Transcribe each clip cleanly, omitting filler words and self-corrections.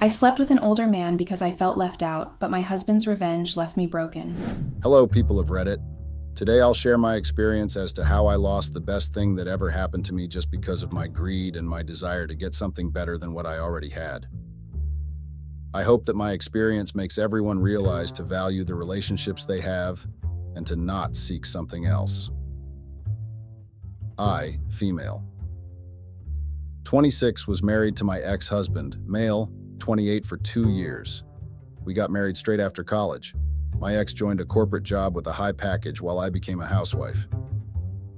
I slept with an older man because I felt left out, but my husband's revenge left me broken. Hello, people of Reddit. Today I'll share my experience as to how I lost the best thing that ever happened to me just because of my greed and my desire to get something better than what I already had. I hope that my experience makes everyone realize to value the relationships they have and to not seek something else. I, female. 26, was married to my ex-husband, male, 28, for 2 years. We got married straight after college. My ex joined a corporate job with a high package while I became a housewife.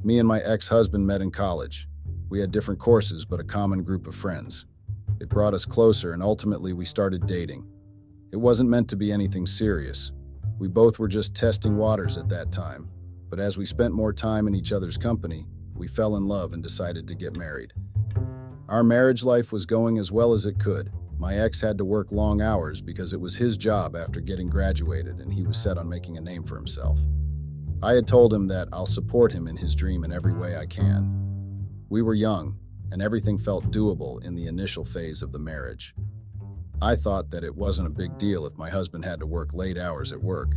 Me and my ex-husband met in college. We had different courses, but a common group of friends. It brought us closer, and ultimately we started dating. It wasn't meant to be anything serious. We both were just testing waters at that time, but as we spent more time in each other's company, we fell in love and decided to get married. Our marriage life was going as well as it could. My ex had to work long hours because it was his job after getting graduated, and he was set on making a name for himself. I had told him that I'll support him in his dream in every way I can. We were young, and everything felt doable in the initial phase of the marriage. I thought that it wasn't a big deal if my husband had to work late hours at work.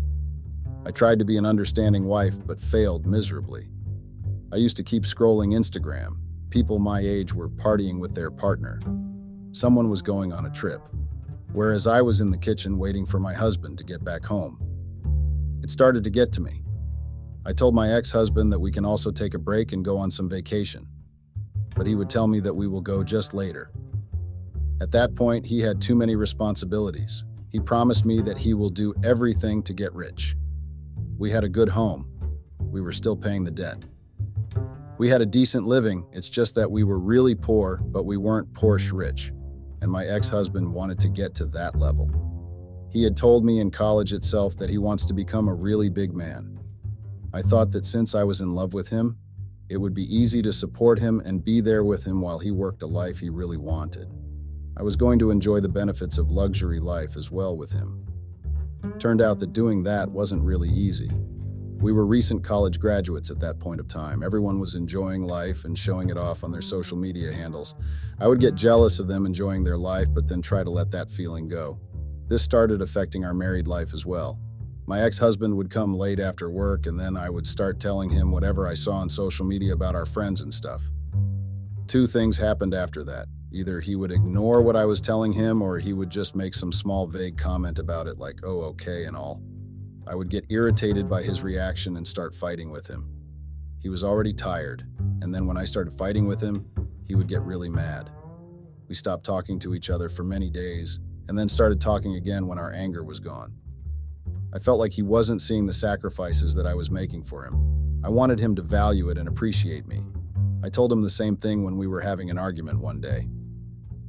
I tried to be an understanding wife, but failed miserably. I used to keep scrolling Instagram. People my age were partying with their partner. Someone was going on a trip, whereas I was in the kitchen waiting for my husband to get back home. It started to get to me. I told my ex-husband that we can also take a break and go on some vacation, but he would tell me that we will go just later. At that point, he had too many responsibilities. He promised me that he will do everything to get rich. We had a good home. We were still paying the debt. We had a decent living, it's just that we were really poor, but we weren't Porsche rich, and my ex-husband wanted to get to that level. He had told me in college itself that he wants to become a really big man. I thought that since I was in love with him, it would be easy to support him and be there with him while he worked a life he really wanted. I was going to enjoy the benefits of luxury life as well with him. Turned out that doing that wasn't really easy. We were recent college graduates at that point of time. Everyone was enjoying life and showing it off on their social media handles. I would get jealous of them enjoying their life, but then try to let that feeling go. This started affecting our married life as well. My ex-husband would come late after work, and then I would start telling him whatever I saw on social media about our friends and stuff. Two things happened after that. Either he would ignore what I was telling him, or he would just make some small vague comment about it like, "Oh, okay," and all. I would get irritated by his reaction and start fighting with him. He was already tired, and then when I started fighting with him, he would get really mad. We stopped talking to each other for many days, and then started talking again when our anger was gone. I felt like he wasn't seeing the sacrifices that I was making for him. I wanted him to value it and appreciate me. I told him the same thing when we were having an argument one day.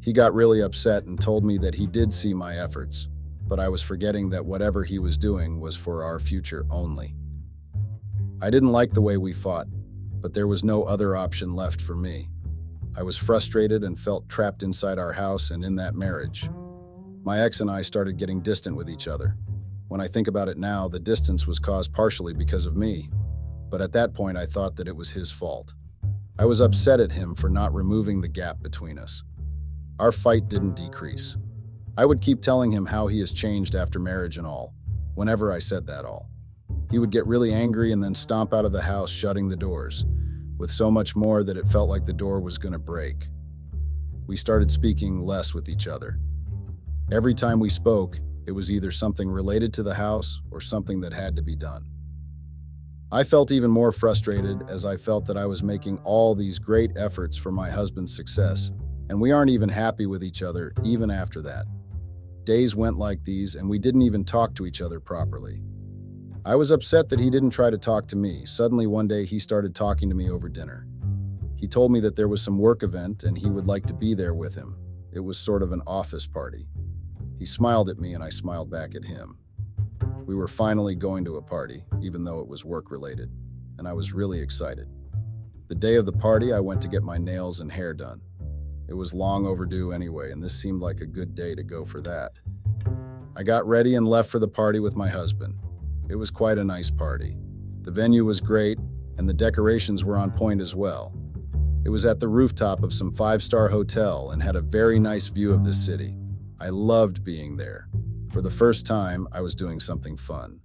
He got really upset and told me that he did see my efforts, but I was forgetting that whatever he was doing was for our future only. I didn't like the way we fought, but there was no other option left for me. I was frustrated and felt trapped inside our house and in that marriage. My ex and I started getting distant with each other. When I think about it now, the distance was caused partially because of me, but at that point I thought that it was his fault. I was upset at him for not removing the gap between us. Our fight didn't decrease. I would keep telling him how he has changed after marriage and all, whenever I said that all. He would get really angry and then stomp out of the house, shutting the doors, with so much more that it felt like the door was going to break. We started speaking less with each other. Every time we spoke, it was either something related to the house or something that had to be done. I felt even more frustrated as I felt that I was making all these great efforts for my husband's success, and we aren't even happy with each other even after that. Days went like these, and we didn't even talk to each other properly. I was upset that he didn't try to talk to me. Suddenly one day he started talking to me over dinner. He told me that there was some work event and he would like to be there with him. It was sort of an office party. He smiled at me and I smiled back at him. We were finally going to a party, even though it was work-related, and I was really excited. The day of the party, I went to get my nails and hair done. It was long overdue anyway, and this seemed like a good day to go for that. I got ready and left for the party with my husband. It was quite a nice party. The venue was great, and the decorations were on point as well. It was at the rooftop of some five-star hotel and had a very nice view of the city. I loved being there. For the first time, I was doing something fun.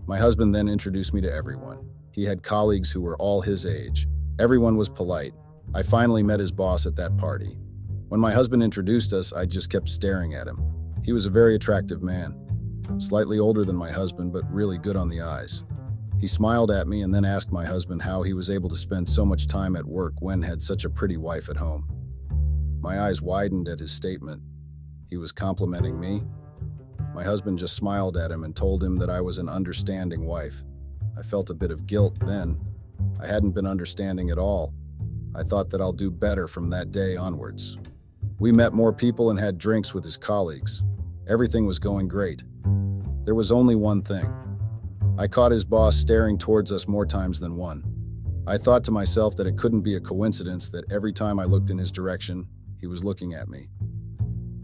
My husband then introduced me to everyone. He had colleagues who were all his age. Everyone was polite. I finally met his boss at that party. When my husband introduced us, I just kept staring at him. He was a very attractive man, slightly older than my husband, but really good on the eyes. He smiled at me and then asked my husband how he was able to spend so much time at work when had such a pretty wife at home. My eyes widened at his statement. He was complimenting me. My husband just smiled at him and told him that I was an understanding wife. I felt a bit of guilt then. I hadn't been understanding at all. I thought that I'll do better from that day onwards. We met more people and had drinks with his colleagues. Everything was going great. There was only one thing. I caught his boss staring towards us more times than one. I thought to myself that it couldn't be a coincidence that every time I looked in his direction, he was looking at me.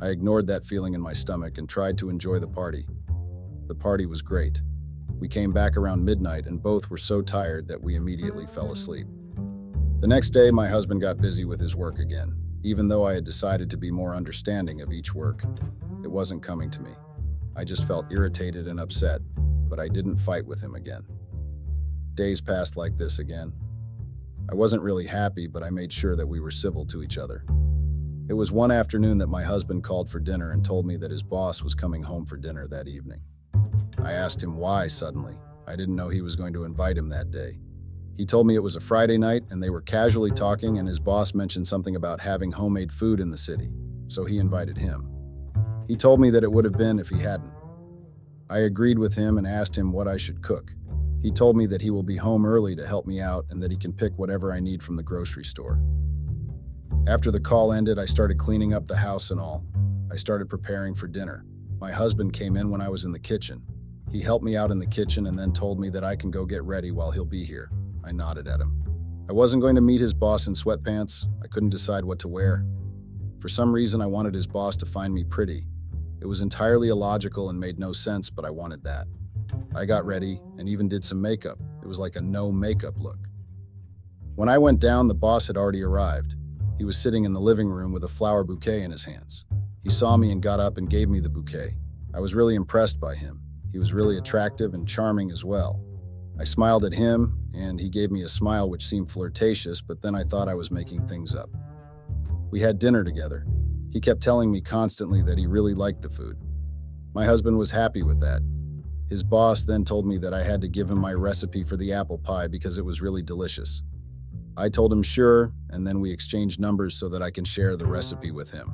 I ignored that feeling in my stomach and tried to enjoy the party. The party was great. We came back around midnight and both were so tired that we immediately fell asleep. The next day, my husband got busy with his work again. Even though I had decided to be more understanding of each work, it wasn't coming to me. I just felt irritated and upset, but I didn't fight with him again. Days passed like this again. I wasn't really happy, but I made sure that we were civil to each other. It was one afternoon that my husband called for dinner and told me that his boss was coming home for dinner that evening. I asked him why suddenly. I didn't know he was going to invite him that day. He told me it was a Friday night and they were casually talking and his boss mentioned something about having homemade food in the city, so he invited him. He told me that it would have been if he hadn't. I agreed with him and asked him what I should cook. He told me that he will be home early to help me out and that he can pick whatever I need from the grocery store. After the call ended, I started cleaning up the house and all. I started preparing for dinner. My husband came in when I was in the kitchen. He helped me out in the kitchen and then told me that I can go get ready while he'll be here. I nodded at him. I wasn't going to meet his boss in sweatpants. I couldn't decide what to wear. For some reason, I wanted his boss to find me pretty. It was entirely illogical and made no sense, but I wanted that. I got ready and even did some makeup. It was like a no makeup look. When I went down, the boss had already arrived. He was sitting in the living room with a flower bouquet in his hands. He saw me and got up and gave me the bouquet. I was really impressed by him. He was really attractive and charming as well. I smiled at him, and he gave me a smile which seemed flirtatious, but then I thought I was making things up. We had dinner together. He kept telling me constantly that he really liked the food. My husband was happy with that. His boss then told me that I had to give him my recipe for the apple pie because it was really delicious. I told him sure, and then we exchanged numbers so that I can share the recipe with him.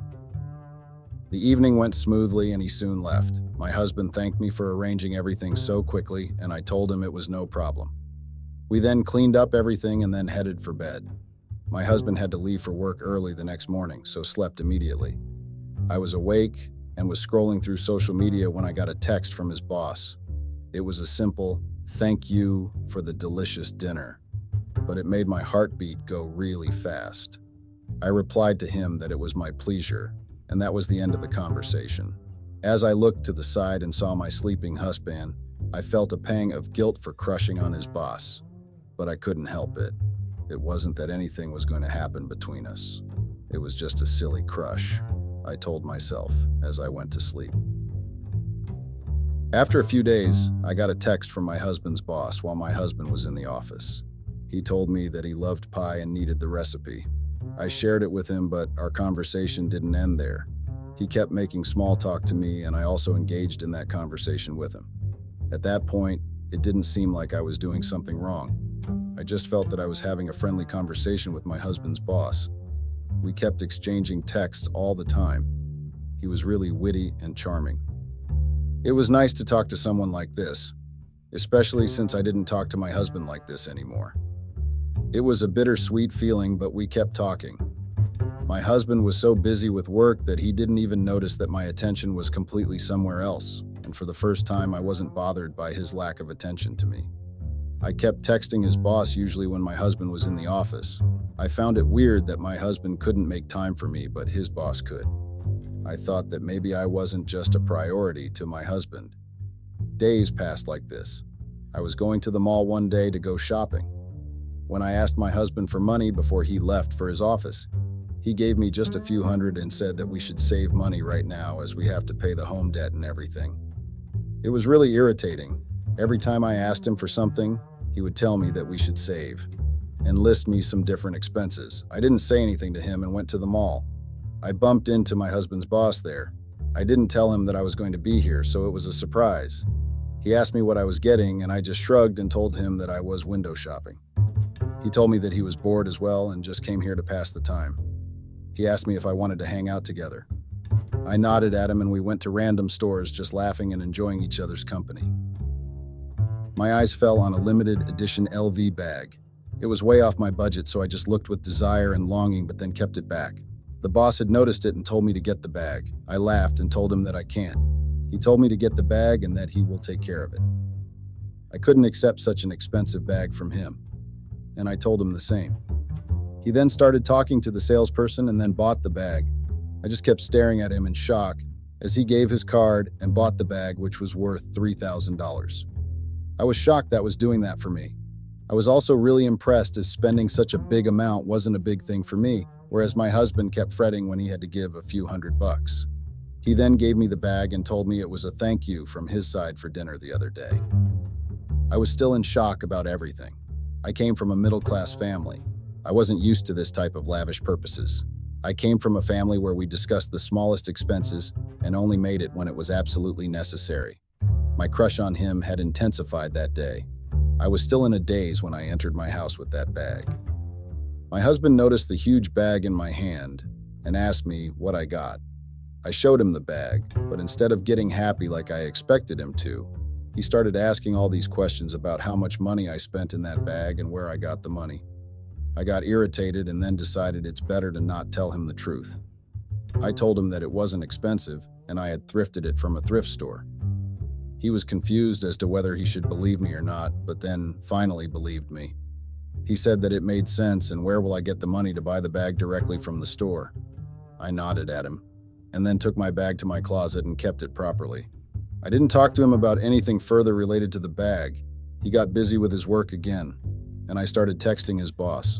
The evening went smoothly and he soon left. My husband thanked me for arranging everything so quickly, and I told him it was no problem. We then cleaned up everything and then headed for bed. My husband had to leave for work early the next morning, so slept immediately. I was awake and was scrolling through social media when I got a text from his boss. It was a simple, "Thank you for the delicious dinner," but it made my heartbeat go really fast. I replied to him that it was my pleasure, and that was the end of the conversation. As I looked to the side and saw my sleeping husband, I felt a pang of guilt for crushing on his boss, but I couldn't help it. It wasn't that anything was going to happen between us. It was just a silly crush, I told myself as I went to sleep. After a few days, I got a text from my husband's boss while my husband was in the office. He told me that he loved pie and needed the recipe. I shared it with him, but our conversation didn't end there. He kept making small talk to me, and I also engaged in that conversation with him. At that point, it didn't seem like I was doing something wrong. I just felt that I was having a friendly conversation with my husband's boss. We kept exchanging texts all the time. He was really witty and charming. It was nice to talk to someone like this, especially since I didn't talk to my husband like this anymore. It was a bittersweet feeling, but we kept talking. My husband was so busy with work that he didn't even notice that my attention was completely somewhere else, and for the first time I wasn't bothered by his lack of attention to me. I kept texting his boss usually when my husband was in the office. I found it weird that my husband couldn't make time for me, but his boss could. I thought that maybe I wasn't just a priority to my husband. Days passed like this. I was going to the mall one day to go shopping. When I asked my husband for money before he left for his office, He gave me just a few hundred and said that we should save money right now as we have to pay the home debt and everything. It was really irritating. Every time I asked him for something, he would tell me that we should save and list me some different expenses. I didn't say anything to him and went to the mall. I bumped into my husband's boss there. I didn't tell him that I was going to be here, so it was a surprise. He asked me what I was getting, and I just shrugged and told him that I was window shopping. He told me that he was bored as well and just came here to pass the time. He asked me if I wanted to hang out together. I nodded at him and we went to random stores just laughing and enjoying each other's company. My eyes fell on a limited edition LV bag. It was way off my budget, so I just looked with desire and longing but then kept it back. The boss had noticed it and told me to get the bag. I laughed and told him that I can't. He told me to get the bag and that he will take care of it. I couldn't accept such an expensive bag from him, and I told him the same. He then started talking to the salesperson and then bought the bag. I just kept staring at him in shock as he gave his card and bought the bag, which was worth $3,000. I was shocked that was doing that for me. I was also really impressed as spending such a big amount wasn't a big thing for me, whereas my husband kept fretting when he had to give a few $100. He then gave me the bag and told me it was a thank you from his side for dinner the other day. I was still in shock about everything. I came from a middle-class family. I wasn't used to this type of lavish purposes. I came from a family where we discussed the smallest expenses and only made it when it was absolutely necessary. My crush on him had intensified that day. I was still in a daze when I entered my house with that bag. My husband noticed the huge bag in my hand and asked me what I got. I showed him the bag, but instead of getting happy like I expected him to, he started asking all these questions about how much money I spent in that bag and where I got the money. I got irritated and then decided it's better to not tell him the truth. I told him that it wasn't expensive and I had thrifted it from a thrift store. He was confused as to whether he should believe me or not, but then finally believed me. He said that it made sense and where will I get the money to buy the bag directly from the store? I nodded at him and then took my bag to my closet and kept it properly. I didn't talk to him about anything further related to the bag. He got busy with his work again, and I started texting his boss.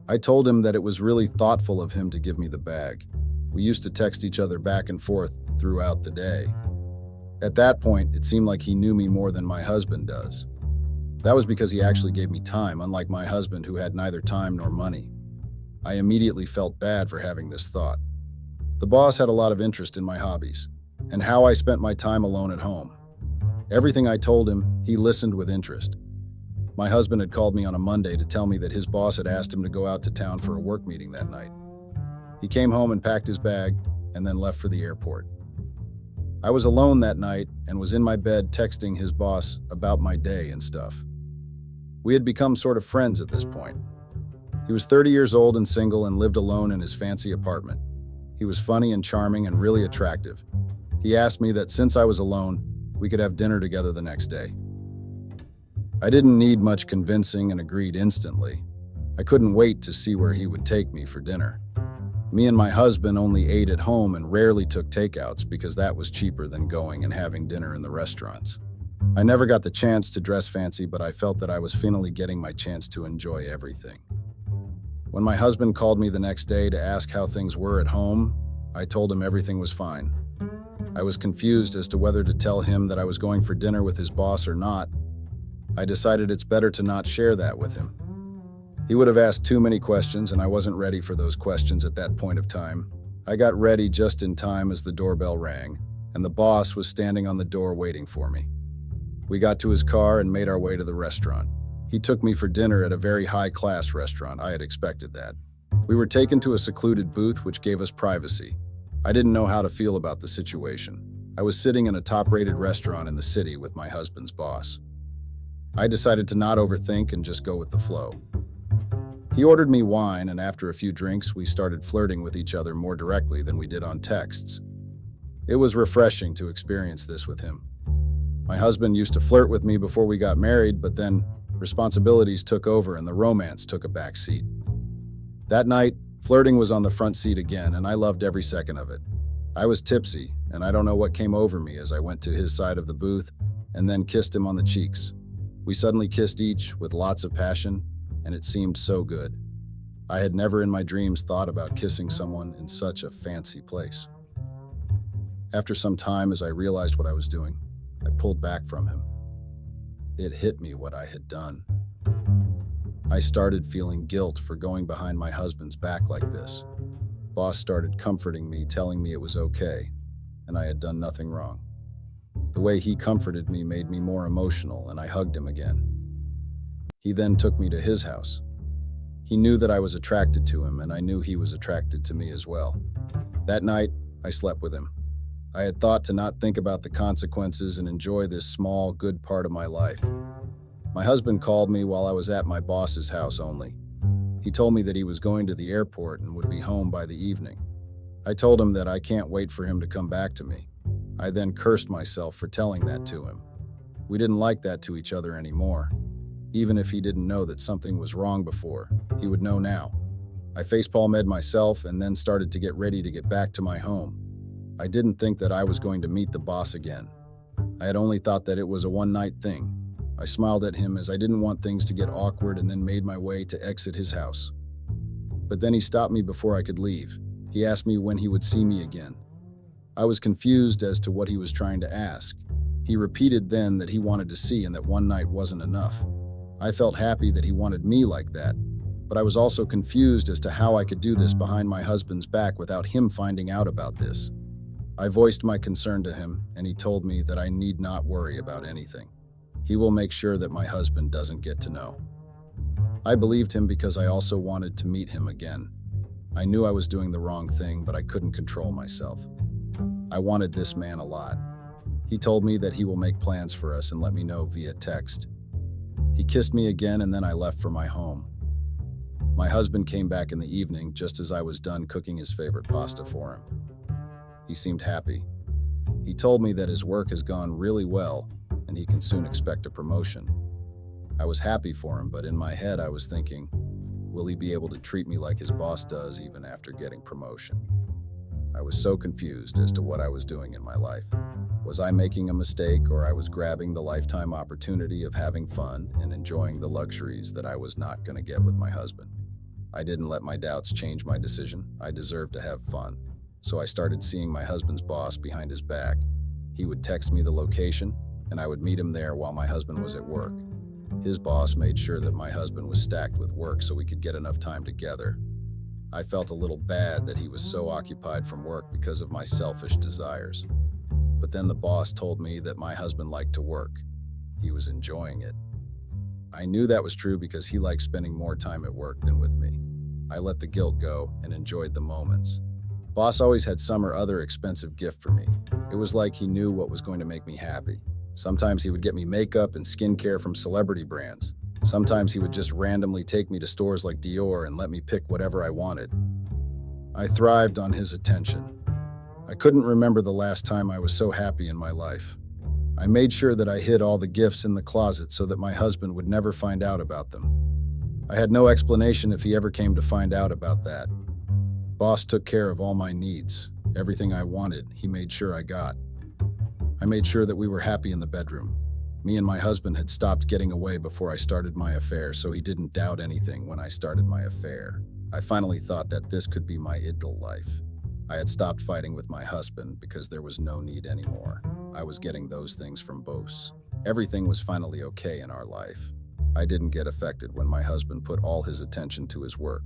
I told him that it was really thoughtful of him to give me the bag. We used to text each other back and forth throughout the day. At that point, it seemed like he knew me more than my husband does. That was because he actually gave me time, unlike my husband who had neither time nor money. I immediately felt bad for having this thought. The boss had a lot of interest in my hobbies and how I spent my time alone at home. Everything I told him, he listened with interest. My husband had called me on a Monday to tell me that his boss had asked him to go out to town for a work meeting that night. He came home and packed his bag and then left for the airport. I was alone that night and was in my bed texting his boss about my day and stuff. We had become sort of friends at this point. He was 30 years old and single and lived alone in his fancy apartment. He was funny and charming and really attractive. He asked me that since I was alone, we could have dinner together the next day. I didn't need much convincing and agreed instantly. I couldn't wait to see where he would take me for dinner. Me and my husband only ate at home and rarely took takeouts because that was cheaper than going and having dinner in the restaurants. I never got the chance to dress fancy, but I felt that I was finally getting my chance to enjoy everything. When my husband called me the next day to ask how things were at home, I told him everything was fine. I was confused as to whether to tell him that I was going for dinner with his boss or not. I decided it's better to not share that with him. He would have asked too many questions, and I wasn't ready for those questions at that point of time. I got ready just in time as the doorbell rang, and the boss was standing on the door waiting for me. We got to his car and made our way to the restaurant. He took me for dinner at a very high-class restaurant. I had expected that. We were taken to a secluded booth which gave us privacy. I didn't know how to feel about the situation. I was sitting in a top-rated restaurant in the city with my husband's boss. I decided to not overthink and just go with the flow. He ordered me wine, and after a few drinks, we started flirting with each other more directly than we did on texts. It was refreshing to experience this with him. My husband used to flirt with me before we got married, but then responsibilities took over and the romance took a back seat. That night, flirting was on the front seat again, and I loved every second of it. I was tipsy, and I don't know what came over me as I went to his side of the booth and then kissed him on the cheeks. We suddenly kissed each with lots of passion, and it seemed so good. I had never in my dreams thought about kissing someone in such a fancy place. After some time, as I realized what I was doing, I pulled back from him. It hit me what I had done. I started feeling guilt for going behind my husband's back like this. Boss started comforting me, telling me it was okay, and I had done nothing wrong. The way he comforted me made me more emotional, and I hugged him again. He then took me to his house. He knew that I was attracted to him, and I knew he was attracted to me as well. That night, I slept with him. I had thought to not think about the consequences and enjoy this small, good part of my life. My husband called me while I was at my boss's house only. He told me that he was going to the airport and would be home by the evening. I told him that I can't wait for him to come back to me. I then cursed myself for telling that to him. We didn't like that to each other anymore. Even if he didn't know that something was wrong before, he would know now. I facepalmed myself and then started to get ready to get back to my home. I didn't think that I was going to meet the boss again. I had only thought that it was a one-night thing. I smiled at him as I didn't want things to get awkward and then made my way to exit his house. But then he stopped me before I could leave. He asked me when he would see me again. I was confused as to what he was trying to ask. He repeated then that he wanted to see and that one night wasn't enough. I felt happy that he wanted me like that, but I was also confused as to how I could do this behind my husband's back without him finding out about this. I voiced my concern to him, and he told me that I need not worry about anything. He will make sure that my husband doesn't get to know. I believed him because I also wanted to meet him again. I knew I was doing the wrong thing, but I couldn't control myself. I wanted this man a lot. He told me that he will make plans for us and let me know via text. He kissed me again, and then I left for my home. My husband came back in the evening just as I was done cooking his favorite pasta for him. He seemed happy. He told me that his work has gone really well and he can soon expect a promotion. I was happy for him, but in my head I was thinking, will he be able to treat me like his boss does even after getting promotion? I was so confused as to what I was doing in my life. Was I making a mistake, or I was grabbing the lifetime opportunity of having fun and enjoying the luxuries that I was not going to get with my husband? I didn't let my doubts change my decision. I deserved to have fun. So I started seeing my husband's boss behind his back. He would text me the location, and I would meet him there while my husband was at work. His boss made sure that my husband was stacked with work so we could get enough time together. I felt a little bad that he was so occupied from work because of my selfish desires. But then the boss told me that my husband liked to work. He was enjoying it. I knew that was true because he liked spending more time at work than with me. I let the guilt go and enjoyed the moments. Boss always had some or other expensive gift for me. It was like he knew what was going to make me happy. Sometimes he would get me makeup and skincare from celebrity brands. Sometimes he would just randomly take me to stores like Dior and let me pick whatever I wanted. I thrived on his attention. I couldn't remember the last time I was so happy in my life. I made sure that I hid all the gifts in the closet so that my husband would never find out about them. I had no explanation if he ever came to find out about that. Boss took care of all my needs. Everything I wanted, he made sure I got. I made sure that we were happy in the bedroom. Me and my husband had stopped getting away before I started my affair, so he didn't doubt anything when I started my affair. I finally thought that this could be my ideal life. I had stopped fighting with my husband because there was no need anymore. I was getting those things from both. Everything was finally okay in our life. I didn't get affected when my husband put all his attention to his work.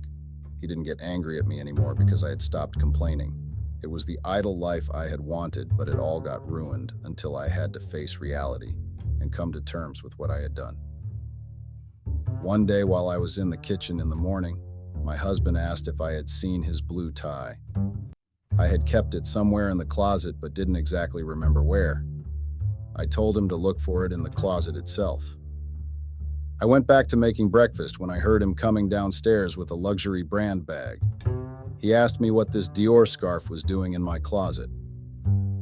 He didn't get angry at me anymore because I had stopped complaining. It was the idle life I had wanted, but it all got ruined until I had to face reality and come to terms with what I had done. One day while I was in the kitchen in the morning, my husband asked if I had seen his blue tie. I had kept it somewhere in the closet but didn't exactly remember where. I told him to look for it in the closet itself. I went back to making breakfast when I heard him coming downstairs with a luxury brand bag. He asked me what this Dior scarf was doing in my closet.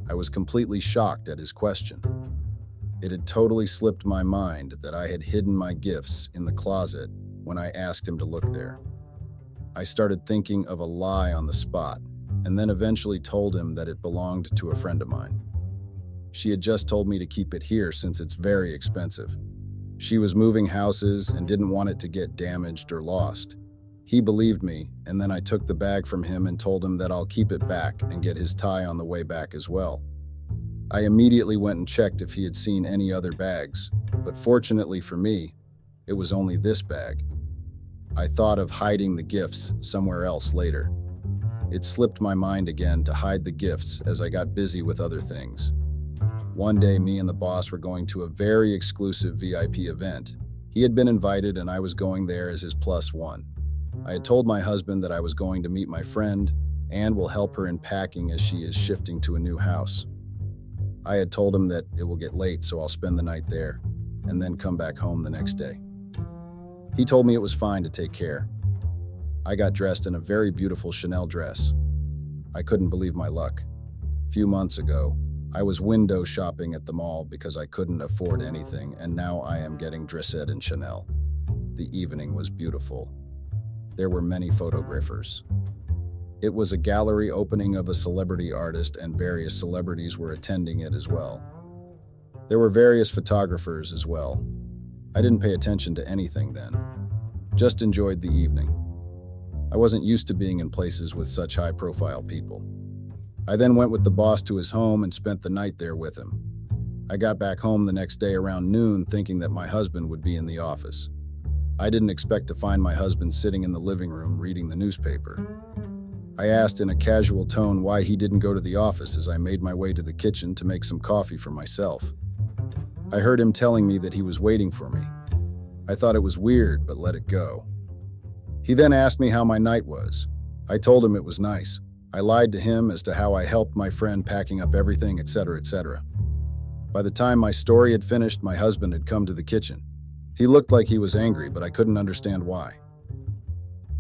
I was completely shocked at his question. It had totally slipped my mind that I had hidden my gifts in the closet when I asked him to look there. I started thinking of a lie on the spot, and then eventually told him that it belonged to a friend of mine. She had just told me to keep it here since it's very expensive. She was moving houses and didn't want it to get damaged or lost. He believed me, and then I took the bag from him and told him that I'll keep it back and get his tie on the way back as well. I immediately went and checked if he had seen any other bags, but fortunately for me, it was only this bag. I thought of hiding the gifts somewhere else later. It slipped my mind again to hide the gifts as I got busy with other things. One day, me and the boss were going to a very exclusive VIP event. He had been invited and I was going there as his plus one. I had told my husband that I was going to meet my friend and will help her in packing as she is shifting to a new house. I had told him that it will get late, so I'll spend the night there and then come back home the next day. He told me it was fine to take care. I got dressed in a very beautiful Chanel dress. I couldn't believe my luck. A few months ago, I was window shopping at the mall because I couldn't afford anything, and now I am getting dressed in Chanel. The evening was beautiful. There were many photographers. It was a gallery opening of a celebrity artist, and various celebrities were attending it as well. There were various photographers as well. I didn't pay attention to anything then. Just enjoyed the evening. I wasn't used to being in places with such high-profile people. I then went with the boss to his home and spent the night there with him. I got back home the next day around noon thinking that my husband would be in the office. I didn't expect to find my husband sitting in the living room reading the newspaper. I asked in a casual tone why he didn't go to the office as I made my way to the kitchen to make some coffee for myself. I heard him telling me that he was waiting for me. I thought it was weird, but let it go. He then asked me how my night was. I told him it was nice. I lied to him as to how I helped my friend packing up everything, etc., etc. By the time my story had finished, my husband had come to the kitchen. He looked like he was angry, but I couldn't understand why.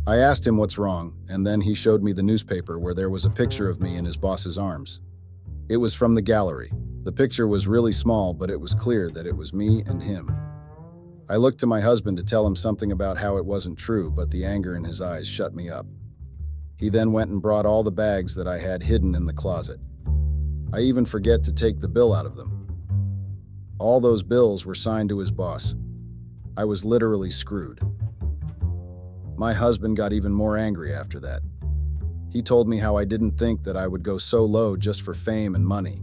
I asked him what's wrong, and then he showed me the newspaper where there was a picture of me in his boss's arms. It was from the gallery. The picture was really small, but it was clear that it was me and him. I looked to my husband to tell him something about how it wasn't true, but the anger in his eyes shut me up. He then went and brought all the bags that I had hidden in the closet. I even forget to take the bill out of them. All those bills were signed to his boss. I was literally screwed. My husband got even more angry after that. He told me how I didn't think that I would go so low just for fame and money.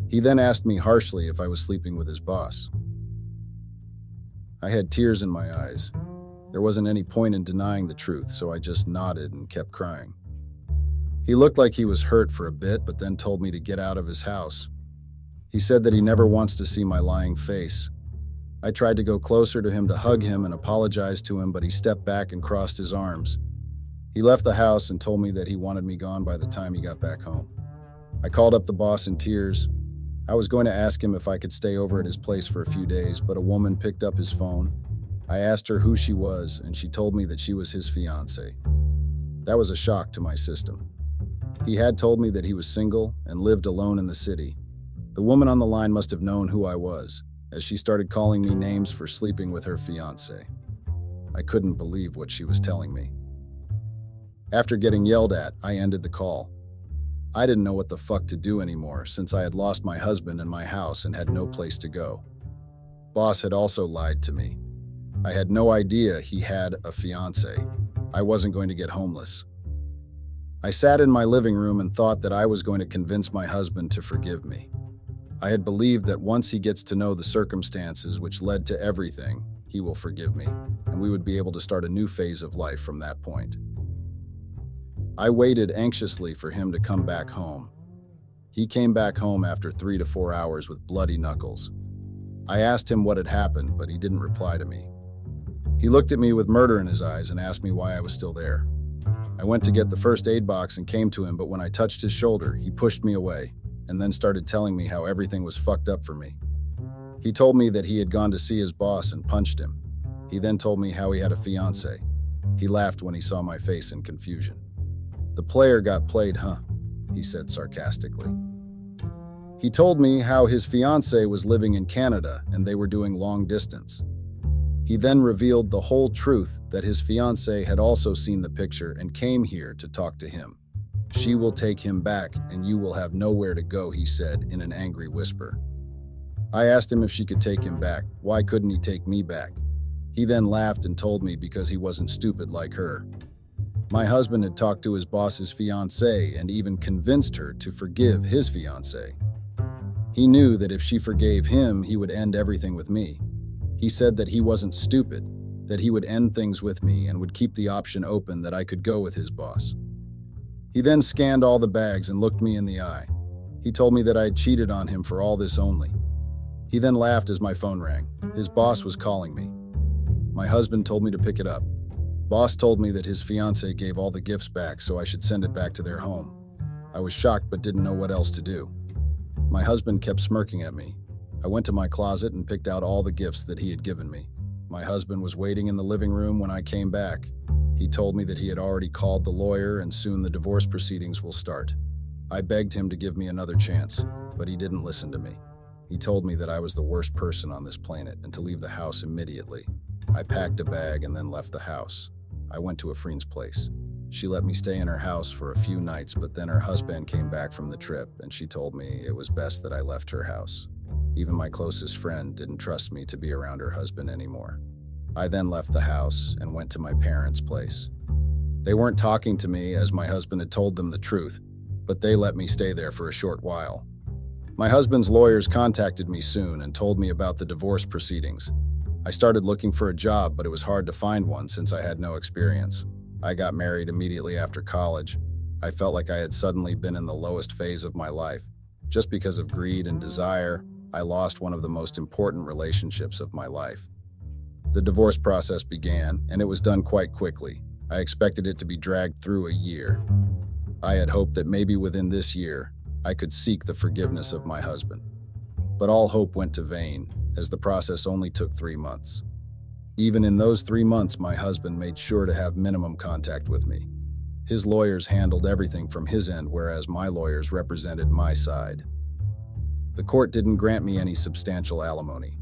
He then asked me harshly if I was sleeping with his boss. I had tears in my eyes. There wasn't any point in denying the truth, so I just nodded and kept crying. He looked like he was hurt for a bit, but then told me to get out of his house. He said that he never wants to see my lying face. I tried to go closer to him to hug him and apologize to him, but he stepped back and crossed his arms. He left the house and told me that he wanted me gone by the time he got back home. I called up the boss in tears. I was going to ask him if I could stay over at his place for a few days, but a woman picked up his phone. I asked her who she was, and she told me that she was his fiancée. That was a shock to my system. He had told me that he was single and lived alone in the city. The woman on the line must have known who I was, as she started calling me names for sleeping with her fiancé. I couldn't believe what she was telling me. After getting yelled at, I ended the call. I didn't know what the fuck to do anymore since I had lost my husband and my house and had no place to go. Boss had also lied to me. I had no idea he had a fiancé. I wasn't going to get homeless. I sat in my living room and thought that I was going to convince my husband to forgive me. I had believed that once he gets to know the circumstances which led to everything, he will forgive me, and we would be able to start a new phase of life from that point. I waited anxiously for him to come back home. He came back home after 3 to 4 hours with bloody knuckles. I asked him what had happened, but he didn't reply to me. He looked at me with murder in his eyes and asked me why I was still there. I went to get the first aid box and came to him, but when I touched his shoulder, he pushed me away and then started telling me how everything was fucked up for me. He told me that he had gone to see his boss and punched him. He then told me how he had a fiancé. He laughed when he saw my face in confusion. "The player got played, huh?" he said sarcastically. He told me how his fiancée was living in Canada and they were doing long distance. He then revealed the whole truth that his fiancée had also seen the picture and came here to talk to him. "She will take him back and you will have nowhere to go," he said in an angry whisper. I asked him if she could take him back. Why couldn't he take me back? He then laughed and told me because he wasn't stupid like her. My husband had talked to his boss's fiancée and even convinced her to forgive his fiancée. He knew that if she forgave him, he would end everything with me. He said that he wasn't stupid, that he would end things with me and would keep the option open that I could go with his boss. He then scanned all the bags and looked me in the eye. He told me that I had cheated on him for all this only. He then laughed as my phone rang. His boss was calling me. My husband told me to pick it up. Boss told me that his fiancée gave all the gifts back, so I should send it back to their home. I was shocked but didn't know what else to do. My husband kept smirking at me. I went to my closet and picked out all the gifts that he had given me. My husband was waiting in the living room when I came back. He told me that he had already called the lawyer and soon the divorce proceedings will start. I begged him to give me another chance, but he didn't listen to me. He told me that I was the worst person on this planet and to leave the house immediately. I packed a bag and then left the house. I went to a friend's place. She let me stay in her house for a few nights, but then her husband came back from the trip and she told me it was best that I left her house. Even my closest friend didn't trust me to be around her husband anymore. I then left the house and went to my parents' place. They weren't talking to me as my husband had told them the truth, but they let me stay there for a short while. My husband's lawyers contacted me soon and told me about the divorce proceedings. I started looking for a job, but it was hard to find one since I had no experience. I got married immediately after college. I felt like I had suddenly been in the lowest phase of my life. Just because of greed and desire, I lost one of the most important relationships of my life. The divorce process began, and it was done quite quickly. I expected it to be dragged through a year. I had hoped that maybe within this year, I could seek the forgiveness of my husband. But all hope went to vain, as the process only took 3 months. Even in those 3 months, my husband made sure to have minimum contact with me. His lawyers handled everything from his end, whereas my lawyers represented my side. The court didn't grant me any substantial alimony.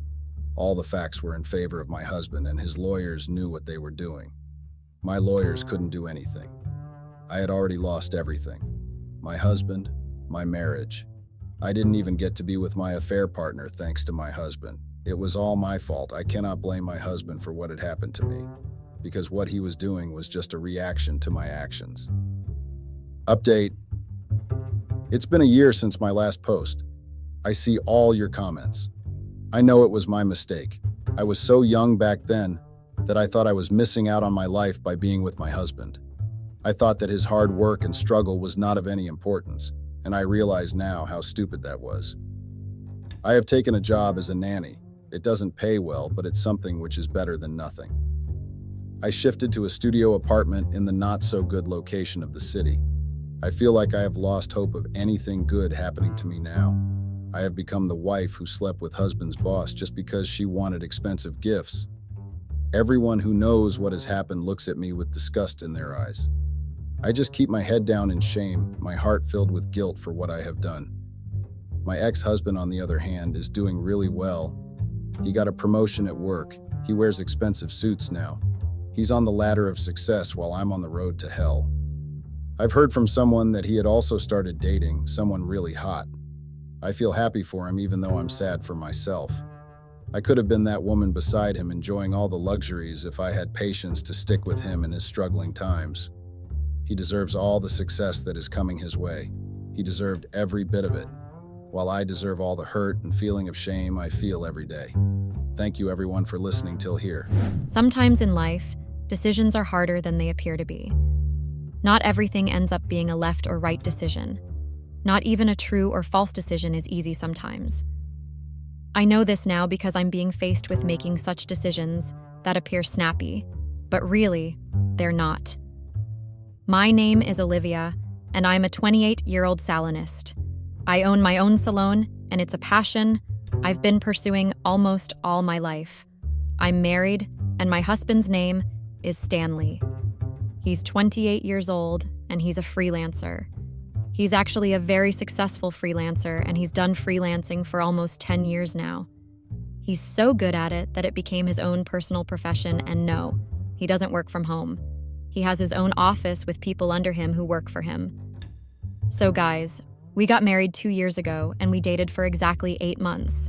All the facts were in favor of my husband, and his lawyers knew what they were doing. My lawyers couldn't do anything. I had already lost everything. My husband, my marriage. I didn't even get to be with my affair partner thanks to my husband. It was all my fault. I cannot blame my husband for what had happened to me, because what he was doing was just a reaction to my actions. Update. It's been a year since my last post. I see all your comments. I know it was my mistake. I was so young back then that I thought I was missing out on my life by being with my husband. I thought that his hard work and struggle was not of any importance, and I realize now how stupid that was. I have taken a job as a nanny. It doesn't pay well, but it's something which is better than nothing. I shifted to a studio apartment in the not-so-good location of the city. I feel like I have lost hope of anything good happening to me now. I have become the wife who slept with husband's boss just because she wanted expensive gifts. Everyone who knows what has happened looks at me with disgust in their eyes. I just keep my head down in shame, my heart filled with guilt for what I have done. My ex-husband, on the other hand, is doing really well. He got a promotion at work. He wears expensive suits now. He's on the ladder of success while I'm on the road to hell. I've heard from someone that he had also started dating someone really hot. I feel happy for him even though I'm sad for myself. I could have been that woman beside him enjoying all the luxuries if I had patience to stick with him in his struggling times. He deserves all the success that is coming his way. He deserved every bit of it, while I deserve all the hurt and feeling of shame I feel every day. Thank you everyone for listening till here. Sometimes in life, decisions are harder than they appear to be. Not everything ends up being a left or right decision. Not even a true or false decision is easy sometimes. I know this now because I'm being faced with making such decisions that appear snappy, but really, they're not. My name is Olivia, and I'm a 28-year-old salonist. I own my own salon, and it's a passion I've been pursuing almost all my life. I'm married, and my husband's name is Stanley. He's 28 years old, and he's a freelancer. He's actually a very successful freelancer, and he's done freelancing for almost 10 years now. He's so good at it that it became his own personal profession, and no, he doesn't work from home. He has his own office with people under him who work for him. So guys, we got married 2 years ago, and we dated for exactly 8 months.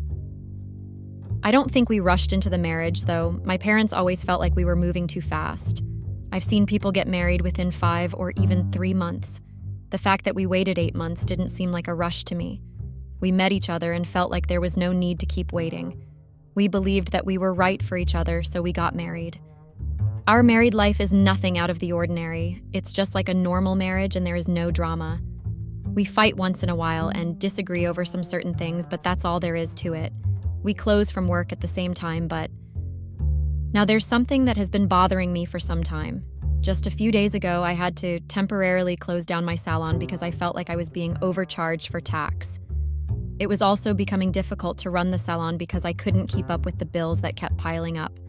I don't think we rushed into the marriage, though. My parents always felt like we were moving too fast. I've seen people get married within 5 or even 3 months. The fact that we waited 8 months didn't seem like a rush to me. We met each other and felt like there was no need to keep waiting. We believed that we were right for each other, so we got married. Our married life is nothing out of the ordinary. It's just like a normal marriage, and there is no drama. We fight once in a while and disagree over some certain things, but that's all there is to it. We close from work at the same time, but... Now there's something that has been bothering me for some time. Just a few days ago, I had to temporarily close down my salon because I felt like I was being overcharged for tax. It was also becoming difficult to run the salon because I couldn't keep up with the bills that kept piling up.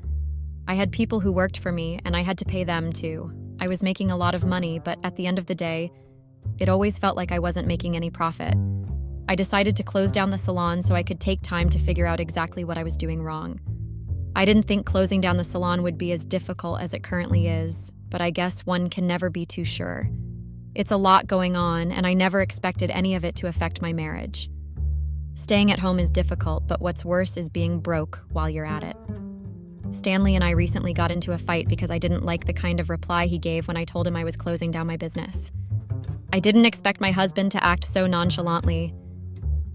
I had people who worked for me, and I had to pay them too. I was making a lot of money, but at the end of the day, it always felt like I wasn't making any profit. I decided to close down the salon so I could take time to figure out exactly what I was doing wrong. I didn't think closing down the salon would be as difficult as it currently is, but I guess one can never be too sure. It's a lot going on, and I never expected any of it to affect my marriage. Staying at home is difficult, but what's worse is being broke while you're at it. Stanley and I recently got into a fight because I didn't like the kind of reply he gave when I told him I was closing down my business. I didn't expect my husband to act so nonchalantly.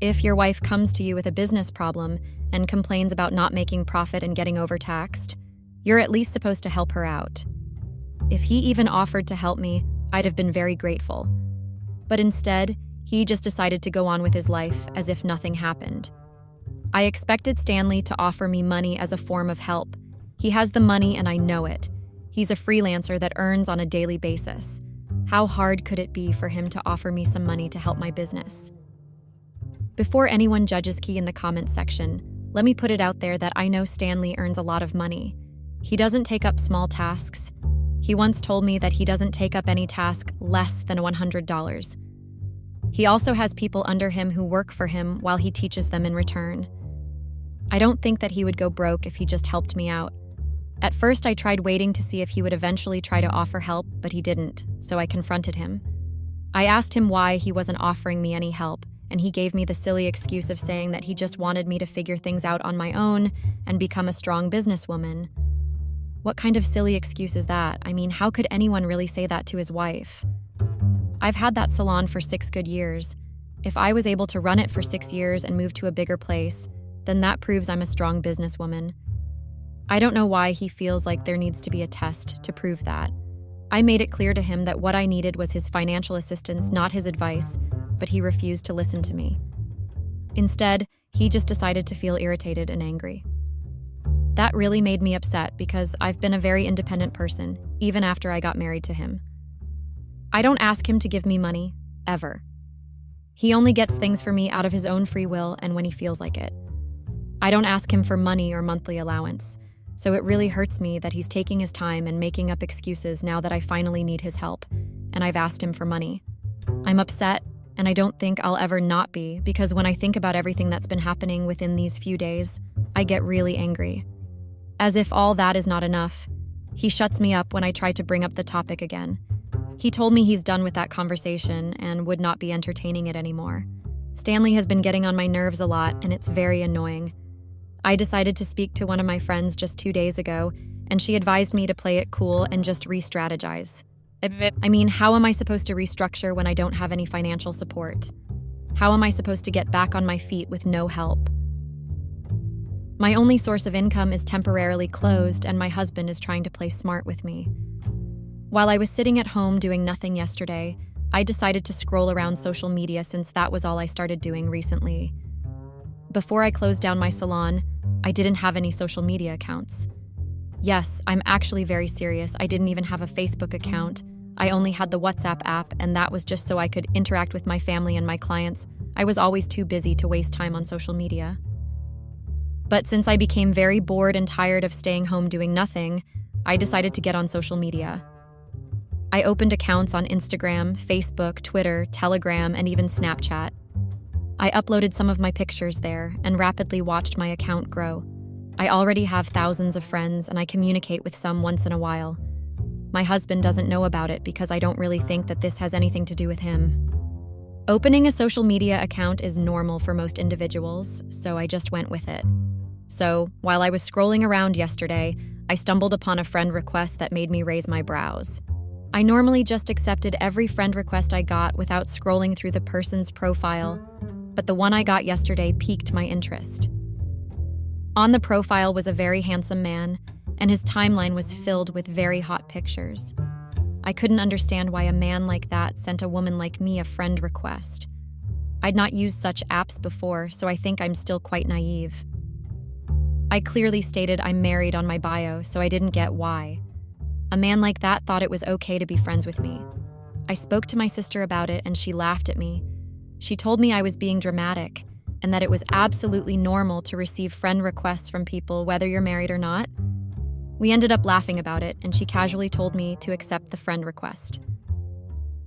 If your wife comes to you with a business problem and complains about not making profit and getting overtaxed, you're at least supposed to help her out. If he even offered to help me, I'd have been very grateful. But instead, he just decided to go on with his life as if nothing happened. I expected Stanley to offer me money as a form of help. He has the money and I know it. He's a freelancer that earns on a daily basis. How hard could it be for him to offer me some money to help my business? Before anyone judges Key in the comments section, let me put it out there that I know Stanley earns a lot of money. He doesn't take up small tasks. He once told me that he doesn't take up any task less than $100. He also has people under him who work for him while he teaches them in return. I don't think that he would go broke if he just helped me out. At first, I tried waiting to see if he would eventually try to offer help, but he didn't, so I confronted him. I asked him why he wasn't offering me any help, and he gave me the silly excuse of saying that he just wanted me to figure things out on my own and become a strong businesswoman. What kind of silly excuse is that? I mean, how could anyone really say that to his wife? I've had that salon for 6 good years. If I was able to run it for 6 years and move to a bigger place, then that proves I'm a strong businesswoman. I don't know why he feels like there needs to be a test to prove that. I made it clear to him that what I needed was his financial assistance, not his advice, but he refused to listen to me. Instead, he just decided to feel irritated and angry. That really made me upset because I've been a very independent person, even after I got married to him. I don't ask him to give me money, ever. He only gets things for me out of his own free will and when he feels like it. I don't ask him for money or monthly allowance, so it really hurts me that he's taking his time and making up excuses now that I finally need his help, and I've asked him for money. I'm upset, and I don't think I'll ever not be, because when I think about everything that's been happening within these few days, I get really angry. As if all that is not enough, he shuts me up when I try to bring up the topic again. He told me he's done with that conversation and would not be entertaining it anymore. Stanley has been getting on my nerves a lot, and it's very annoying. I decided to speak to one of my friends just 2 days ago, and she advised me to play it cool and just re-strategize. I mean, how am I supposed to restructure when I don't have any financial support? How am I supposed to get back on my feet with no help? My only source of income is temporarily closed, and my husband is trying to play smart with me. While I was sitting at home doing nothing yesterday, I decided to scroll around social media since that was all I started doing recently. Before I closed down my salon, I didn't have any social media accounts. Yes, I'm actually very serious. I didn't even have a Facebook account. I only had the WhatsApp app, and that was just so I could interact with my family and my clients. I was always too busy to waste time on social media. But since I became very bored and tired of staying home doing nothing, I decided to get on social media. I opened accounts on Instagram, Facebook, Twitter, Telegram, and even Snapchat. I uploaded some of my pictures there and rapidly watched my account grow. I already have thousands of friends, and I communicate with some once in a while. My husband doesn't know about it because I don't really think that this has anything to do with him. Opening a social media account is normal for most individuals, so I just went with it. So, while I was scrolling around yesterday, I stumbled upon a friend request that made me raise my brows. I normally just accepted every friend request I got without scrolling through the person's profile, but the one I got yesterday piqued my interest. On the profile was a very handsome man, and his timeline was filled with very hot pictures. I couldn't understand why a man like that sent a woman like me a friend request. I'd not used such apps before, so I think I'm still quite naive. I clearly stated I'm married on my bio, so I didn't get why. A man like that thought it was okay to be friends with me. I spoke to my sister about it and she laughed at me. She told me I was being dramatic and that it was absolutely normal to receive friend requests from people whether you're married or not. We ended up laughing about it and she casually told me to accept the friend request.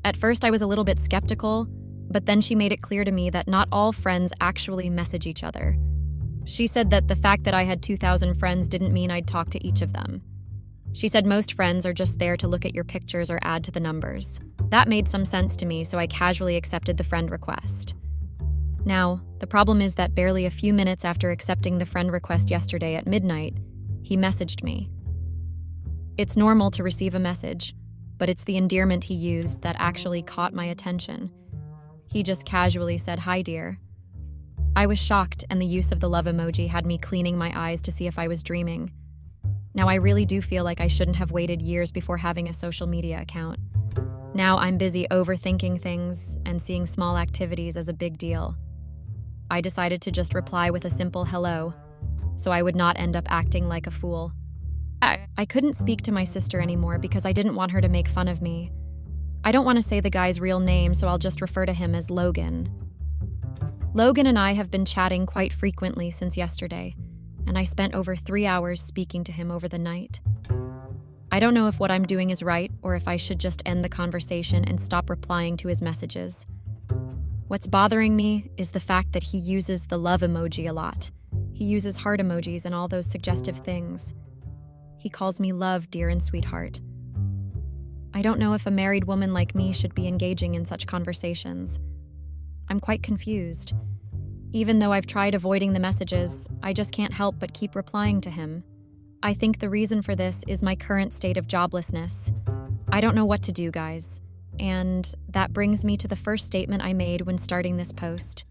At first I was a little bit skeptical, but then she made it clear to me that not all friends actually message each other. She said that the fact that I had 2,000 friends didn't mean I'd talk to each of them. She said most friends are just there to look at your pictures or add to the numbers. That made some sense to me, so I casually accepted the friend request. Now, the problem is that barely a few minutes after accepting the friend request yesterday at midnight, he messaged me. It's normal to receive a message, but it's the endearment he used that actually caught my attention. He just casually said, "Hi, dear." I was shocked, and the use of the love emoji had me cleaning my eyes to see if I was dreaming. Now, I really do feel like I shouldn't have waited years before having a social media account. Now I'm busy overthinking things and seeing small activities as a big deal. I decided to just reply with a simple hello, so I would not end up acting like a fool. I couldn't speak to my sister anymore because I didn't want her to make fun of me. I don't want to say the guy's real name, so I'll just refer to him as Logan. Logan and I have been chatting quite frequently since yesterday, and I spent over 3 hours speaking to him over the night. I don't know if what I'm doing is right or if I should just end the conversation and stop replying to his messages. What's bothering me is the fact that he uses the love emoji a lot. He uses heart emojis and all those suggestive things. He calls me love, dear, and sweetheart. I don't know if a married woman like me should be engaging in such conversations. I'm quite confused. Even though I've tried avoiding the messages, I just can't help but keep replying to him. I think the reason for this is my current state of joblessness. I don't know what to do, guys. And that brings me to the first statement I made when starting this post.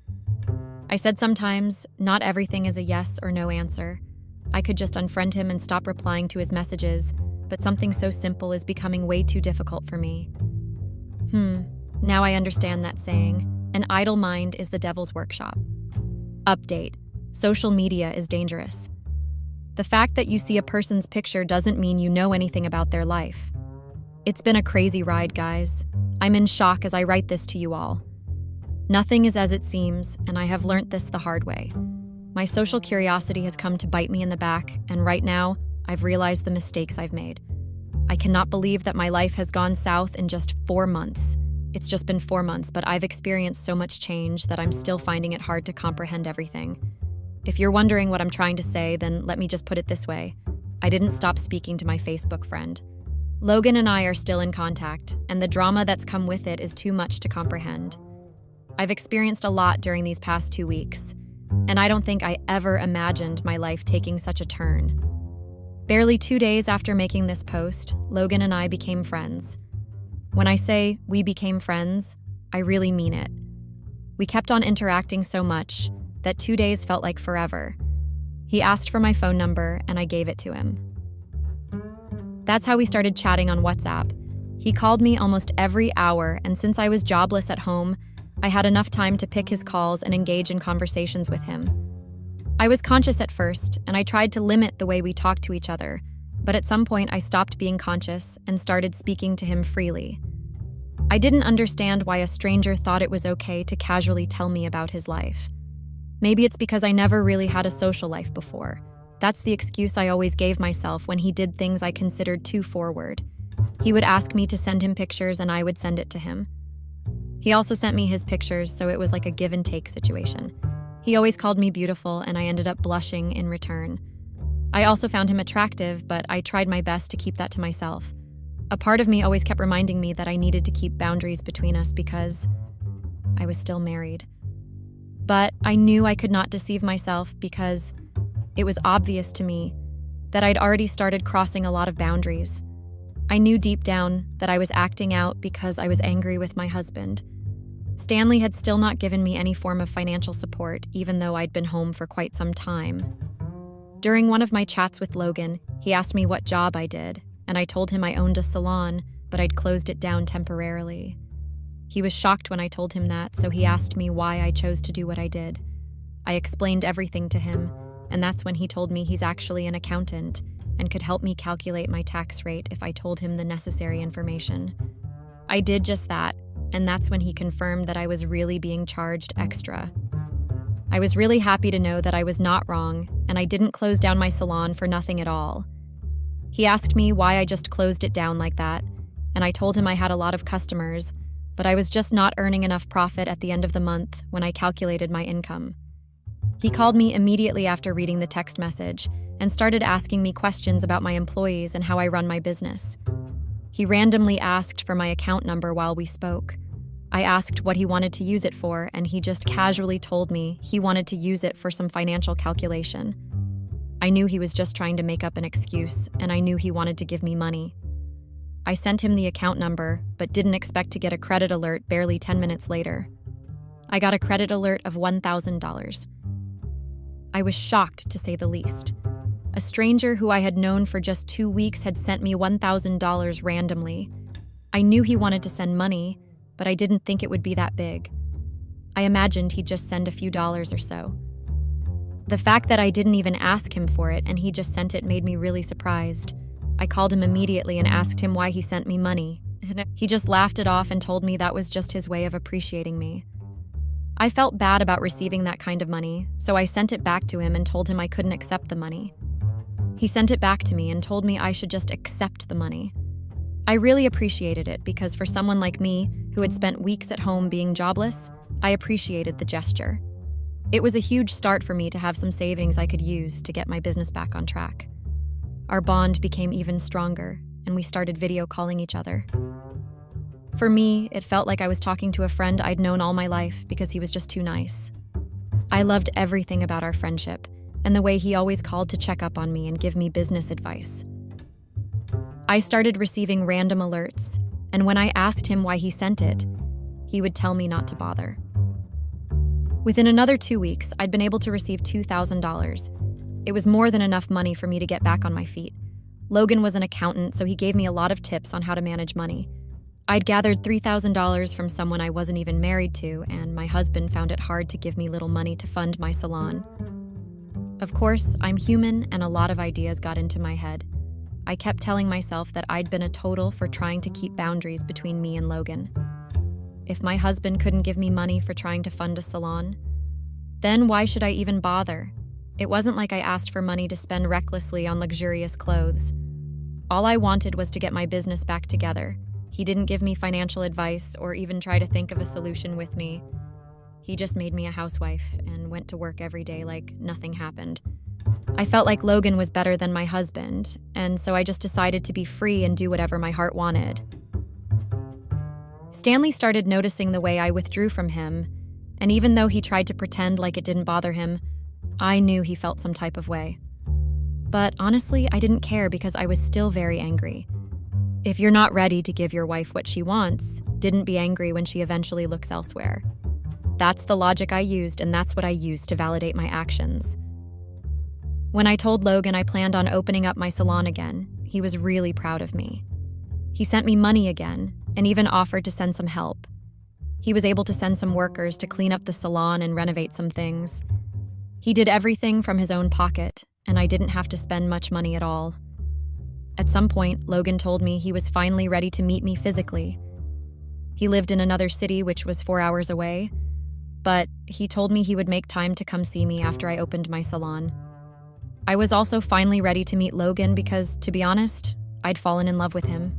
I said sometimes not everything is a yes or no answer. I could just unfriend him and stop replying to his messages, but something so simple is becoming way too difficult for me. Now I understand that saying. An idle mind is the devil's workshop. Update. Social media is dangerous. The fact that you see a person's picture doesn't mean you know anything about their life. It's been a crazy ride, guys. I'm in shock as I write this to you all. Nothing is as it seems, and I have learnt this the hard way. My social curiosity has come to bite me in the back, and right now, I've realized the mistakes I've made. I cannot believe that my life has gone south in just 4 months. It's just been 4 months, but I've experienced so much change that I'm still finding it hard to comprehend everything. If you're wondering what I'm trying to say, then let me just put it this way. I didn't stop speaking to my Facebook friend. Logan and I are still in contact, and the drama that's come with it is too much to comprehend. I've experienced a lot during these past 2 weeks, and I don't think I ever imagined my life taking such a turn. Barely 2 days after making this post, Logan and I became friends. When I say we became friends, I really mean it. We kept on interacting so much that 2 days felt like forever. He asked for my phone number, and I gave it to him. That's how we started chatting on WhatsApp. He called me almost every hour, and since I was jobless at home, I had enough time to pick his calls and engage in conversations with him. I was conscious at first, and I tried to limit the way we talked to each other, but at some point I stopped being conscious and started speaking to him freely. I didn't understand why a stranger thought it was okay to casually tell me about his life. Maybe it's because I never really had a social life before. That's the excuse I always gave myself when he did things I considered too forward. He would ask me to send him pictures and I would send it to him. He also sent me his pictures, so it was like a give and take situation. He always called me beautiful, and I ended up blushing in return. I also found him attractive, but I tried my best to keep that to myself. A part of me always kept reminding me that I needed to keep boundaries between us because I was still married. But I knew I could not deceive myself because It was obvious to me that I'd already started crossing a lot of boundaries. I knew deep down that I was acting out because I was angry with my husband. Stanley had still not given me any form of financial support, even though I'd been home for quite some time. During one of my chats with Logan, he asked me what job I did, and I told him I owned a salon, but I'd closed it down temporarily. He was shocked when I told him that, so he asked me why I chose to do what I did. I explained everything to him, and that's when he told me he's actually an accountant and could help me calculate my tax rate if I told him the necessary information. I did just that, and that's when he confirmed that I was really being charged extra. I was really happy to know that I was not wrong, and I didn't close down my salon for nothing at all. He asked me why I just closed it down like that, and I told him I had a lot of customers, but I was just not earning enough profit at the end of the month when I calculated my income. He called me immediately after reading the text message and started asking me questions about my employees and how I run my business. He randomly asked for my account number while we spoke. I asked what he wanted to use it for, and he just casually told me he wanted to use it for some financial calculation. I knew he was just trying to make up an excuse, and I knew he wanted to give me money. I sent him the account number, but didn't expect to get a credit alert barely 10 minutes later. I got a credit alert of $1,000. I was shocked, to say the least. A stranger who I had known for just 2 weeks had sent me $1,000 randomly. I knew he wanted to send money, but I didn't think it would be that big. I imagined he'd just send a few dollars or so. The fact that I didn't even ask him for it and he just sent it made me really surprised. I called him immediately and asked him why he sent me money. He just laughed it off and told me that was just his way of appreciating me. I felt bad about receiving that kind of money, so I sent it back to him and told him I couldn't accept the money. He sent it back to me and told me I should just accept the money. I really appreciated it because for someone like me, who had spent weeks at home being jobless, I appreciated the gesture. It was a huge start for me to have some savings I could use to get my business back on track. Our bond became even stronger, and we started video calling each other. For me, it felt like I was talking to a friend I'd known all my life because he was just too nice. I loved everything about our friendship, and the way he always called to check up on me and give me business advice. I started receiving random alerts, and when I asked him why he sent it, he would tell me not to bother. Within another 2 weeks, I'd been able to receive $2,000. It was more than enough money for me to get back on my feet. Logan was an accountant, so he gave me a lot of tips on how to manage money. I'd gathered $3,000 from someone I wasn't even married to, and my husband found it hard to give me little money to fund my salon. Of course, I'm human, and a lot of ideas got into my head. I kept telling myself that I'd been a total for trying to keep boundaries between me and Logan. If my husband couldn't give me money for trying to fund a salon, then why should I even bother? It wasn't like I asked for money to spend recklessly on luxurious clothes. All I wanted was to get my business back together. He didn't give me financial advice or even try to think of a solution with me. He just made me a housewife and went to work every day like nothing happened. I felt like Logan was better than my husband, and so I just decided to be free and do whatever my heart wanted. Stanley started noticing the way I withdrew from him, and even though he tried to pretend like it didn't bother him, I knew he felt some type of way. But honestly, I didn't care because I was still very angry. If you're not ready to give your wife what she wants, didn't be angry when she eventually looks elsewhere. That's the logic I used, and that's what I used to validate my actions. When I told Logan I planned on opening up my salon again, he was really proud of me. He sent me money again, and even offered to send some help. He was able to send some workers to clean up the salon and renovate some things. He did everything from his own pocket, and I didn't have to spend much money at all. At some point, Logan told me he was finally ready to meet me physically. He lived in another city which was 4 hours away, but he told me he would make time to come see me after I opened my salon. I was also finally ready to meet Logan because, to be honest, I'd fallen in love with him.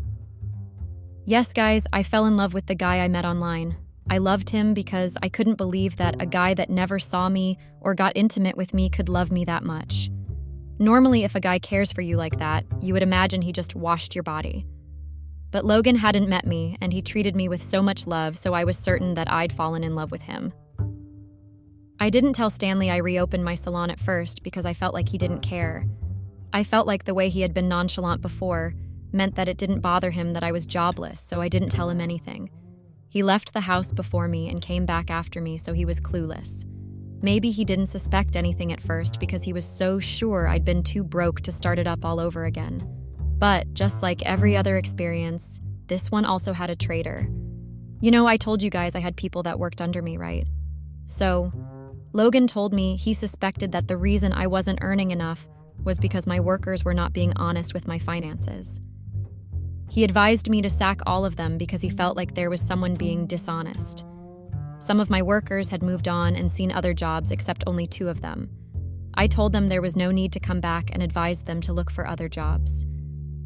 Yes, guys, I fell in love with the guy I met online. I loved him because I couldn't believe that a guy that never saw me or got intimate with me could love me that much. Normally, if a guy cares for you like that, you would imagine he just washed your body. But Logan hadn't met me, and he treated me with so much love, so I was certain that I'd fallen in love with him. I didn't tell Stanley I reopened my salon at first because I felt like he didn't care. I felt like the way he had been nonchalant before meant that it didn't bother him that I was jobless, so I didn't tell him anything. He left the house before me and came back after me, so he was clueless. Maybe he didn't suspect anything at first because he was so sure I'd been too broke to start it up all over again. But just like every other experience, this one also had a traitor. You know, I told you guys I had people that worked under me, right? So, Logan told me he suspected that the reason I wasn't earning enough was because my workers were not being honest with my finances. He advised me to sack all of them because he felt like there was someone being dishonest. Some of my workers had moved on and seen other jobs except only 2 of them. I told them there was no need to come back and advised them to look for other jobs.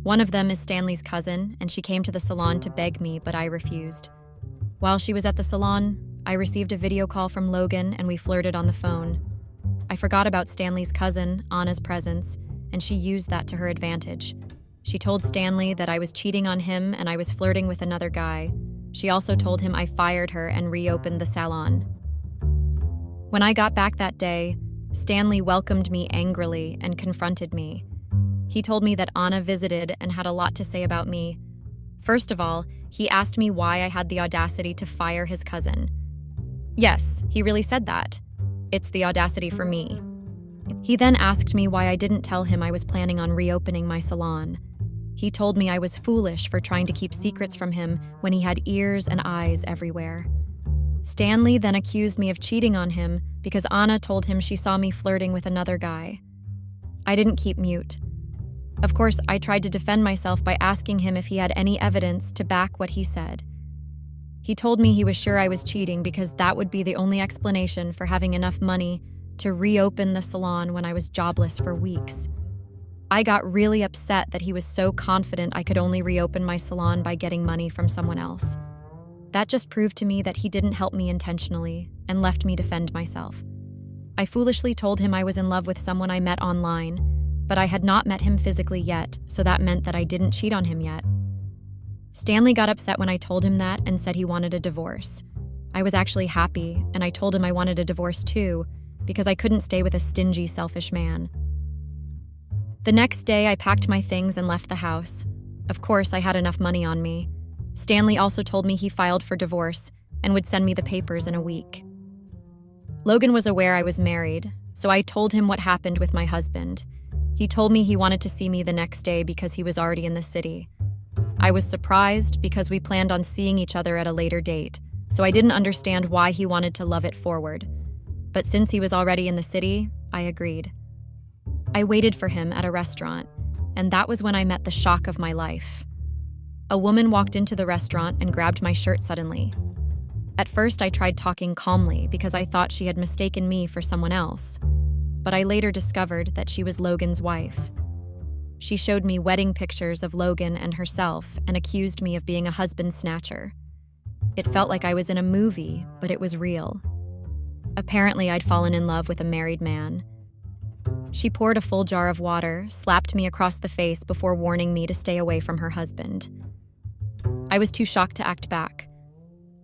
One of them is Stanley's cousin, and she came to the salon to beg me, but I refused. While she was at the salon, I received a video call from Logan and we flirted on the phone. I forgot about Stanley's cousin, Anna's presence, and she used that to her advantage. She told Stanley that I was cheating on him and I was flirting with another guy. She also told him I fired her and reopened the salon. When I got back that day, Stanley welcomed me angrily and confronted me. He told me that Anna visited and had a lot to say about me. First of all, he asked me why I had the audacity to fire his cousin. Yes, he really said that. It's the audacity for me. He then asked me why I didn't tell him I was planning on reopening my salon. He told me I was foolish for trying to keep secrets from him when he had ears and eyes everywhere. Stanley then accused me of cheating on him because Anna told him she saw me flirting with another guy. I didn't keep mute. Of course, I tried to defend myself by asking him if he had any evidence to back what he said. He told me he was sure I was cheating because that would be the only explanation for having enough money to reopen the salon when I was jobless for weeks. I got really upset that he was so confident I could only reopen my salon by getting money from someone else. That just proved to me that he didn't help me intentionally and left me defend myself. I foolishly told him I was in love with someone I met online, but I had not met him physically yet, so that meant that I didn't cheat on him yet. Stanley got upset when I told him that and said he wanted a divorce. I was actually happy, and I told him I wanted a divorce too, because I couldn't stay with a stingy, selfish man. The next day, I packed my things and left the house. Of course, I had enough money on me. Stanley also told me he filed for divorce and would send me the papers in a week. Logan was aware I was married, so I told him what happened with my husband. He told me he wanted to see me the next day because he was already in the city. I was surprised because we planned on seeing each other at a later date, so I didn't understand why he wanted to love it forward. But since he was already in the city, I agreed. I waited for him at a restaurant, and that was when I met the shock of my life. A woman walked into the restaurant and grabbed my shirt suddenly. At first, I tried talking calmly because I thought she had mistaken me for someone else, but I later discovered that she was Logan's wife. She showed me wedding pictures of Logan and herself and accused me of being a husband snatcher. It felt like I was in a movie, but it was real. Apparently, I'd fallen in love with a married man. She poured a full jar of water, slapped me across the face before warning me to stay away from her husband. I was too shocked to act back.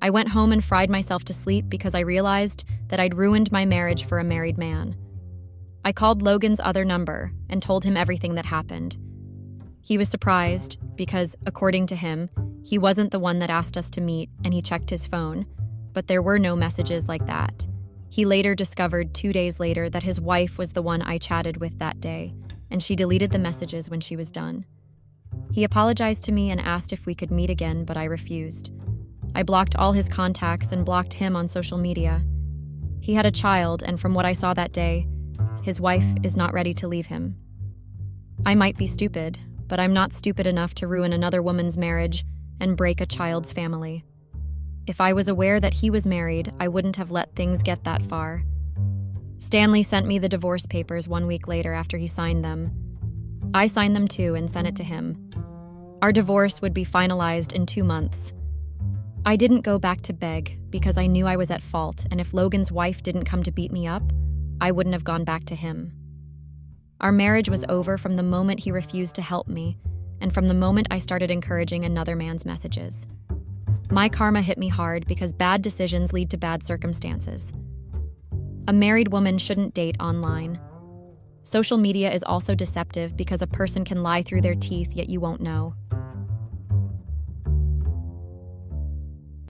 I went home and fried myself to sleep because I realized that I'd ruined my marriage for a married man. I called Logan's other number and told him everything that happened. He was surprised because, according to him, he wasn't the one that asked us to meet and he checked his phone, but there were no messages like that. He later discovered 2 days later that his wife was the one I chatted with that day, and she deleted the messages when she was done. He apologized to me and asked if we could meet again, but I refused. I blocked all his contacts and blocked him on social media. He had a child, and from what I saw that day, his wife is not ready to leave him. I might be stupid, but I'm not stupid enough to ruin another woman's marriage and break a child's family. If I was aware that he was married, I wouldn't have let things get that far. Stanley sent me the divorce papers 1 week later after he signed them. I signed them too and sent it to him. Our divorce would be finalized in 2 months. I didn't go back to beg because I knew I was at fault, and if Logan's wife didn't come to beat me up, I wouldn't have gone back to him. Our marriage was over from the moment he refused to help me, and from the moment I started encouraging another man's messages. My karma hit me hard because bad decisions lead to bad circumstances. A married woman shouldn't date online. Social media is also deceptive because a person can lie through their teeth, yet you won't know.